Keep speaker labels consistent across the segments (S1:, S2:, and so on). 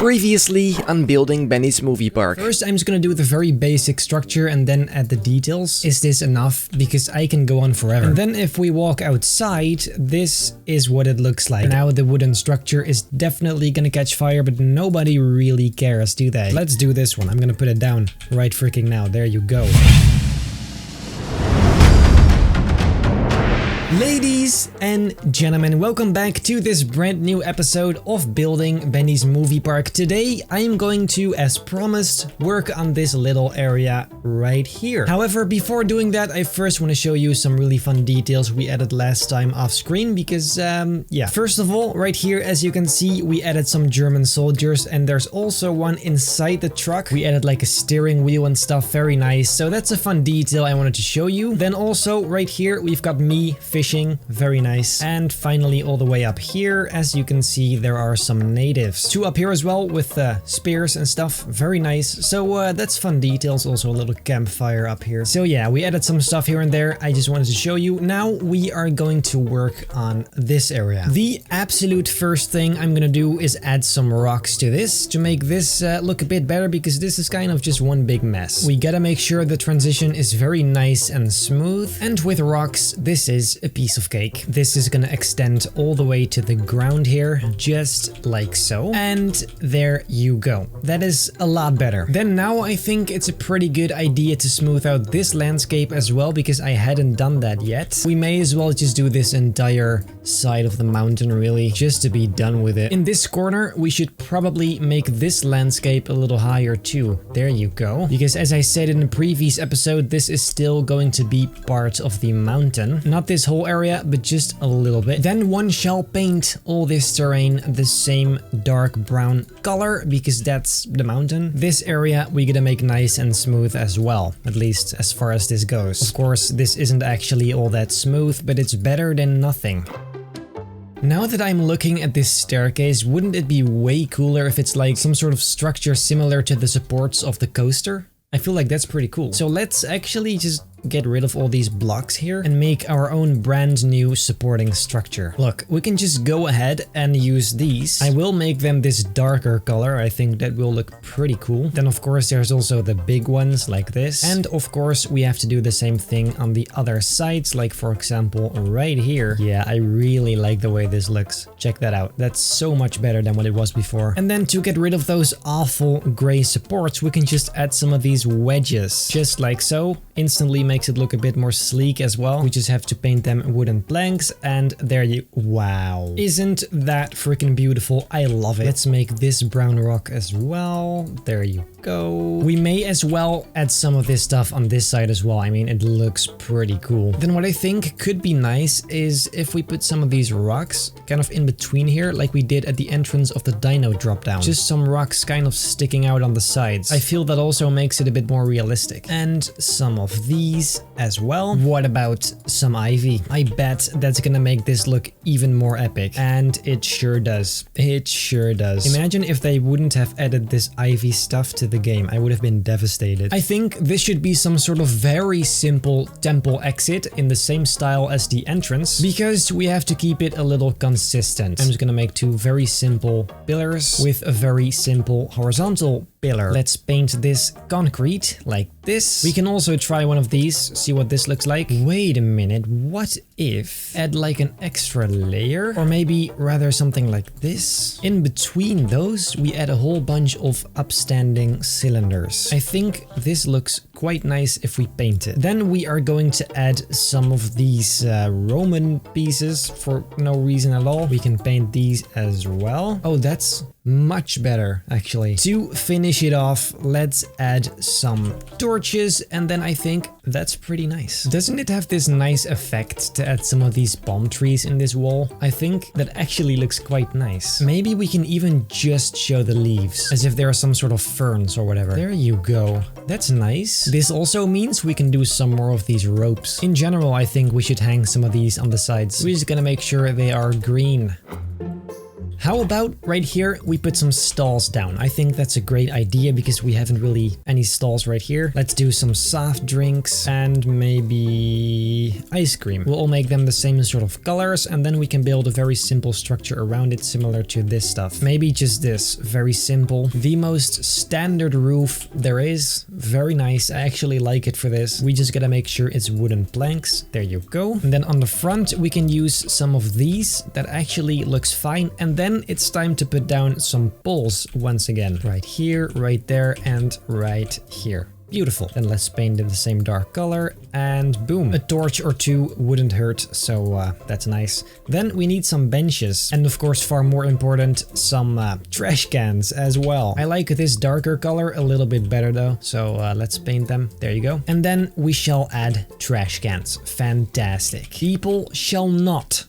S1: Previously on building Benny's movie park.
S2: First, I'm just gonna do the very basic structure and then add the details. Is this enough? Because I can go on forever. And then if we walk outside, this is what it looks like. Now the wooden structure is definitely gonna catch fire, but nobody really cares, do they? Let's do this one. I'm gonna put it down right freaking now. There you go. Ladies and gentlemen, welcome back to this brand new episode of Building Benny's Movie Park. Today I am going to, as promised, work on this little area right here. However, before doing that, I first want to show you some really fun details we added last time off screen because, yeah. First of all, right here, as you can see, we added some German soldiers and there's also one inside the truck. We added like a steering wheel and stuff, very nice. So that's a fun detail I wanted to show you. Then also right here, we've got me fishing, very nice. And finally all the way up here, as you can see, there are some natives. Two up here as well with spears and stuff, very nice. So that's fun details, also a little campfire up here. So yeah, we added some stuff here and there, I just wanted to show you. Now we are going to work on this area. The absolute first thing I'm gonna do is add some rocks to this to make this look a bit better, because this is kind of just one big mess. We gotta make sure the transition is very nice and smooth, and with rocks this is a piece of cake. This is gonna extend all the way to the ground here, just like so. And there you go. That is a lot better. Then now I think it's a pretty good idea to smooth out this landscape as well, because I hadn't done that yet. We may as well just do this entire side of the mountain really, just to be done with it. In this corner, we should probably make this landscape a little higher too. There you go. Because as I said in the previous episode, this is still going to be part of the mountain. Not this whole area, but just a little bit. Then one shall paint all this terrain the same dark brown color, because that's the mountain. This area we gotta make nice and smooth as well, at least as far as this goes. Of course, this isn't actually all that smooth, but it's better than nothing. Now that I'm looking at this staircase, wouldn't it be way cooler if it's like some sort of structure similar to the supports of the coaster? I feel like that's pretty cool. So let's actually just get rid of all these blocks here and make our own brand new supporting structure. Look, we can just go ahead and use these. I will make them this darker color. I think that will look pretty cool. Then of course there's also the big ones like this. And of course we have to do the same thing on the other sides, like for example right here. Yeah, I really like the way this looks. Check that out. That's so much better than what it was before. And then to get rid of those awful gray supports, we can just add some of these wedges, just like so. Instantly makes it look a bit more sleek as well. We just have to paint them wooden planks, and there you... Wow. Isn't that freaking beautiful? I love it. Let's make this brown rock as well. There you go. We may as well add some of this stuff on this side as well. I mean, it looks pretty cool. Then what I think could be nice is if we put some of these rocks kind of in between here, like we did at the entrance of the dino drop down. Just some rocks kind of sticking out on the sides. I feel that also makes it a bit more realistic. And some of these as well. What about some ivy? I bet that's gonna make this look even more epic. And it sure does. It sure does. Imagine if they wouldn't have added this ivy stuff to the game. I would have been devastated. I think this should be some sort of very simple temple exit in the same style as the entrance, because we have to keep it a little consistent. I'm just gonna make two very simple pillars with a very simple horizontal pillar. Let's paint this concrete like this. We can also try one of these, see what this looks like. Wait a minute, what if add like an extra layer, or maybe rather something like this? In between those, we add a whole bunch of upstanding cylinders. I think this looks quite nice if we paint it. Then we are going to add some of these Roman pieces for no reason at all. We can paint these as well. Oh, that's much better actually. To finish it off, let's add some torches, and then I think that's pretty nice. Doesn't it have this nice effect to add some of these palm trees in this wall? I think that actually looks quite nice. Maybe we can even just show the leaves as if they are some sort of ferns or whatever. There you go. That's nice. This also means we can do some more of these ropes. In general, I think we should hang some of these on the sides. We're just gonna make sure they are green. How about right here we put some stalls down? I think that's a great idea because we haven't really any stalls right here. Let's do some soft drinks and maybe ice cream. We'll all make them the same sort of colors and then we can build a very simple structure around it similar to this stuff. Maybe just this, very simple. The most standard roof there is. Very nice. I actually like it for this. We just gotta make sure it's wooden planks. There you go. And then on the front we can use some of these. That actually looks fine. And then it's time to put down some poles once again. Right here, right there, and right here. Beautiful. Then let's paint it the same dark color and boom. A torch or two wouldn't hurt, so that's nice. Then we need some benches and of course far more important, some trash cans as well. I like this darker color a little bit better though, so let's paint them. There you go. And then we shall add trash cans. Fantastic. People shall not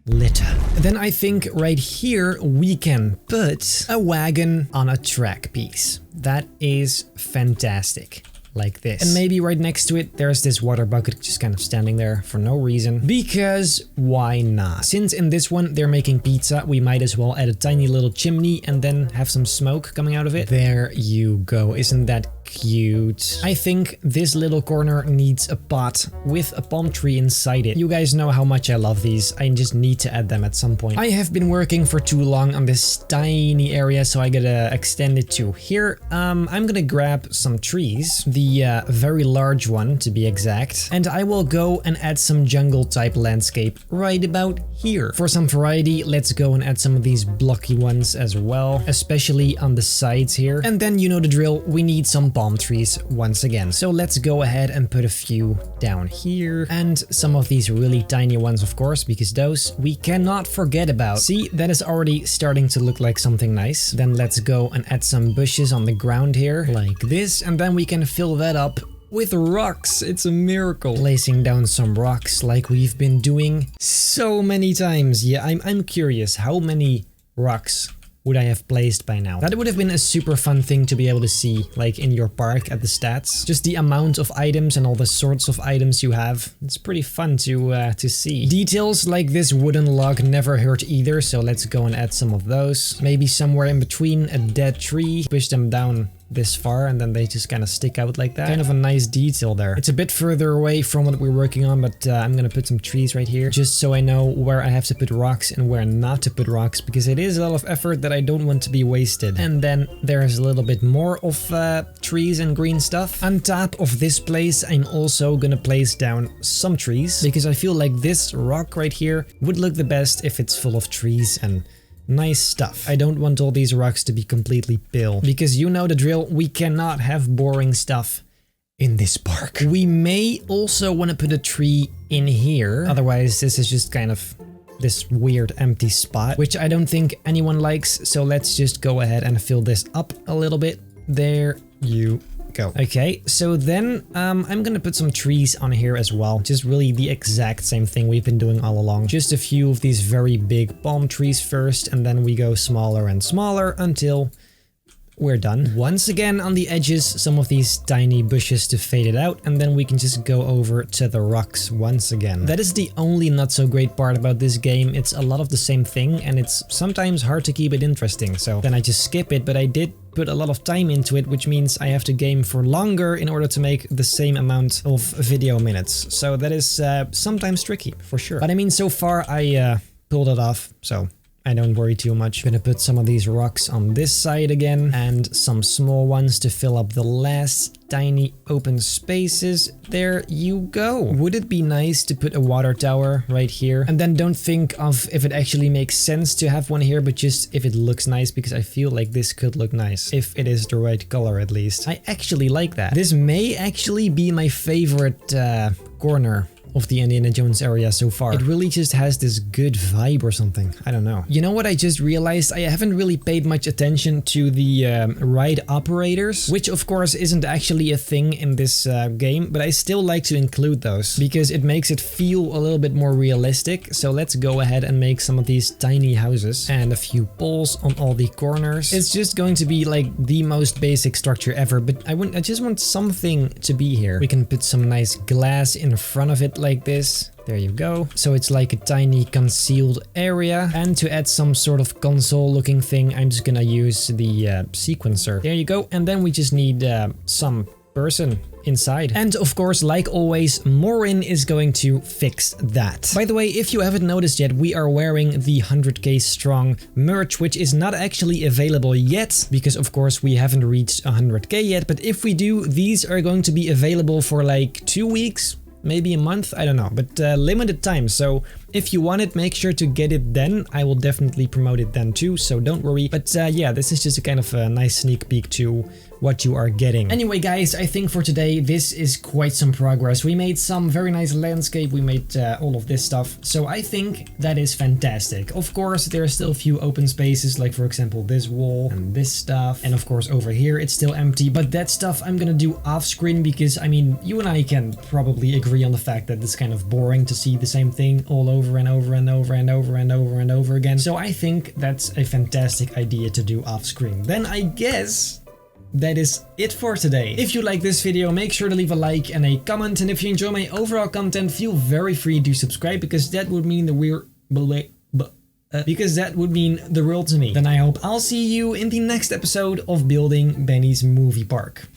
S2: litter. Then I think right here we can put a wagon on a track piece. That is fantastic. Like this. And maybe right next to it there's this water bucket just kind of standing there for no reason. Because why not? Since in this one they're making pizza, we might as well add a tiny little chimney and then have some smoke coming out of it. There you go. Isn't that cute? I think this little corner needs a pot with a palm tree inside it. You guys know how much I love these. I just need to add them at some point. I have been working for too long on this tiny area, so I gotta extend it to here. I'm gonna grab some trees, the very large one to be exact, and I will go and add some jungle type landscape right about here. For some variety, let's go and add some of these blocky ones as well, especially on the sides here. And then you know the drill, we need some palm trees once again. So let's go ahead and put a few down here and some of these really tiny ones, of course, because those we cannot forget about. See, that is already starting to look like something nice. Then let's go and add some bushes on the ground here like this, and then we can fill that up with rocks. It's a miracle. Placing down some rocks like we've been doing so many times. Yeah, I'm curious how many rocks would I have placed by now? That would have been a super fun thing to be able to see, like in your park at the stats. Just the amount of items and all the sorts of items you have. It's pretty fun to see. Details like this wooden log never hurt either, so let's go and add some of those. Maybe somewhere in between a dead tree. Push them down this far and then they just kind of stick out like that. Kind of a nice detail there. It's a bit further away from what we're working on, but I'm gonna put some trees right here just so I know where I have to put rocks and where not to put rocks, because it is a lot of effort that I don't want to be wasted. And then there's a little bit more of trees and green stuff. On top of this place, I'm also gonna place down some trees because I feel like this rock right here would look the best if it's full of trees and nice stuff. I don't want all these rocks to be completely pale, because you know the drill, we cannot have boring stuff in this park. We may also want to put a tree in here, otherwise this is just kind of this weird empty spot, which I don't think anyone likes, so let's just go ahead and fill this up a little bit. There you go. Okay, so then I'm gonna put some trees on here as well. Just really the exact same thing we've been doing all along. Just a few of these very big palm trees first, and then we go smaller and smaller until we're done. Once again on the edges, some of these tiny bushes to fade it out, and then we can just go over to the rocks once again. That is the only not so great part about this game. It's a lot of the same thing, and it's sometimes hard to keep it interesting, so then I just skip it, but I did put a lot of time into it, which means I have to game for longer in order to make the same amount of video minutes. So that is sometimes tricky, for sure. But I mean, so far I pulled it off, so I don't worry too much. Gonna put some of these rocks on this side again and some small ones to fill up the last tiny open spaces. There you go. Would it be nice to put a water tower right here? And then don't think of if it actually makes sense to have one here, but just if it looks nice, because I feel like this could look nice if it is the right color at least. I actually like that. This may actually be my favorite corner of the Indiana Jones area so far. It really just has this good vibe or something. I don't know. You know what I just realized? I haven't really paid much attention to the ride operators, which of course isn't actually a thing in this game, but I still like to include those because it makes it feel a little bit more realistic. So let's go ahead and make some of these tiny houses and a few poles on all the corners. It's just going to be like the most basic structure ever, but I just want something to be here. We can put some nice glass in front of it like this. There you go. So it's like a tiny concealed area. And to add some sort of console looking thing, I'm just gonna use the sequencer. There you go. And then we just need some person inside. And of course, like always, Morin is going to fix that. By the way, if you haven't noticed yet, we are wearing the 100k strong merch, which is not actually available yet, because of course we haven't reached 100k yet. But if we do, these are going to be available for like 2 weeks, maybe a month, I don't know, but limited time. So if you want it, make sure to get it then. I will definitely promote it then too, so don't worry. But yeah, this is just a kind of a nice sneak peek to what you are getting. Anyway, guys, I think for today, this is quite some progress. We made some very nice landscape. We made all of this stuff. So I think that is fantastic. Of course, there are still a few open spaces, like for example, this wall and this stuff. And of course, over here, it's still empty. But that stuff I'm gonna do off screen because, I mean, you and I can probably agree on the fact that it's kind of boring to see the same thing all over and over and over and over and over and over again. So I think that's a fantastic idea to do off screen. Then I guess that is it for today. If you like this video, make sure to leave a like and a comment. And if you enjoy my overall content, feel very free to subscribe because that would mean the world to me. Then I hope I'll see you in the next episode of Building Benny's Movie Park.